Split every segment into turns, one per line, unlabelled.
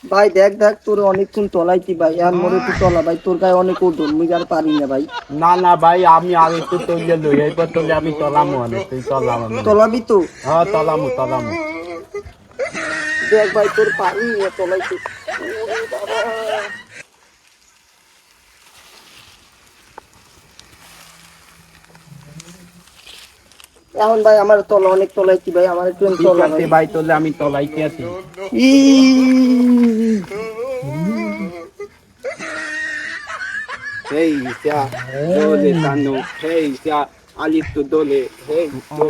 ভাই দেখ দেখ তোর অনেকক্ষণ তলাইছি ভাই, আর মোরে একটু তলা ভাই, তোর গায়ে অনেক ওজন, মুই আর পারি না ভাই।
না না ভাই, আমি আর একটু তৈলে লই, এরপর তোলে আমি তলামু অনেক, তুই তলাম আমি।
তলাবি তো?
হ্যাঁ তলামু তলামু।
দেখ ভাই তোর পারি না তলাইছি। এখন ভাই আমার তলা অনেক তলাইছি ভাই, আমার একটু
ঠিক
তলা
আছে
ভাই।
ভাই, তোলে আমি তলাইতে আছি।
ই
Hey, ya, dole tano, hey, ya, alito dole, hey, do.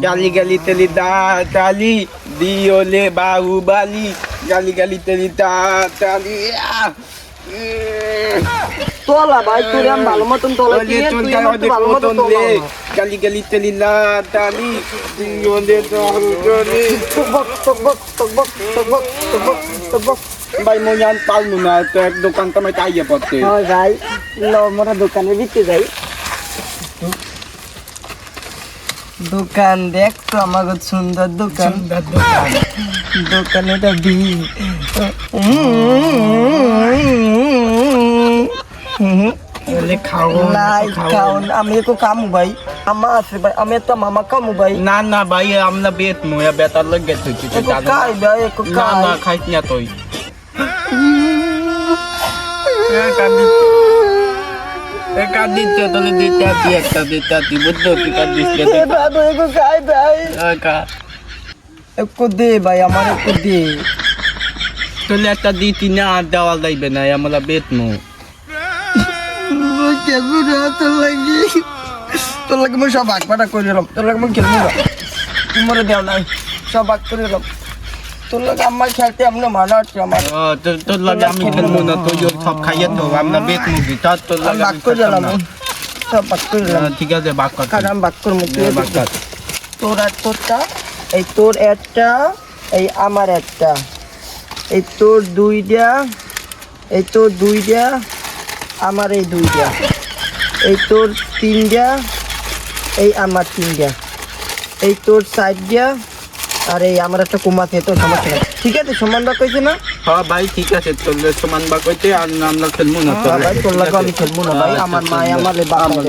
Gali gali teli da, tali, diole bahubali, gali gali teli da, tali, ah.
তলা ভাই তোর আমি ভালো মতন তলাইছি,
Ole
তুই
tol
আমার তো
kaya
ভালো
de
মতন
koton
তলা
le, gali gali teli la, tali, diole bahubali.
টকবক টকবক টকবক টকবক টকবক টকবক।
ভাই মই আন পালমু না, তো এক দোকান তো আমি চাইয়ে পড়তে।
হয় ভাই, লো মোরা দোকানে দিতে যাই। দোকান দেখ তো আমার সুন্দর দোকান, দোকানে বি
বলে খাও
নাই খাওন, আমি একটু কামু ভাই, আমা আছে ভাই, আমি তো মামা কামু ভাই।
না না ভাই, আমরা বেত মুয়া বেতার লগে তুই
একটু খাই ভাই, একটু
না
খাই।
না খাইস না তুই। কাঁদিচ্ছে তোলে দিতে আছি, একটা দিতে আছি, বুঝছো তুই কাঁদিচ্ছে
এ বাবু একটু খাই ভাই, একটু দে ভাই, আমার একটু দে।
তোলে একটা দিতি না, আর দেওয়া যাইবে না, আমরা বেত মু।
কেমন তোর লাগি, তোর লাগে মই সব ভাগ পাটা করে এলাম, তোর লাগে মই খেলবো না, তুই মরে দেও নাই, সব ভাগ করে এলাম। তোর লাগে আমার খেলতে এমন মানা হচ্ছে আমার,
তোর লাগে আমি খেলবো না, তুই ওর সব খাইয়ে তো, আমরা বেত মুগি, তোর
আমি
লাগে
ভাগ
আমি
করে
খেলতাম
এলাম,
না।
সব ভাগ করে এলাম।
ঠিক আছে, বাক কর
কারণ আমি ভাগ করবো, তুই
বাক কর।
তোর আর তোরটা, এই তোর একটা, এই আমার একটা, এই তোর দুইটা, এই তোর দুইটা, আমার এই দুইটা, এই তোর তিনটা, এই আমার তিনটা, এই তোর চারটা, আর এই আমার একটা কুমাতে, তো সমস্যা নাই। ঠিক আছে সমান ভাগ হয়েছে না?
হ্যাঁ ভাই ঠিক আছে, তোর সমান বাক হইতে, আর আমরা খেলবো না
ভাই তোর লাগে আমি খেলবো না ভাই, আমার মা আমার বাবা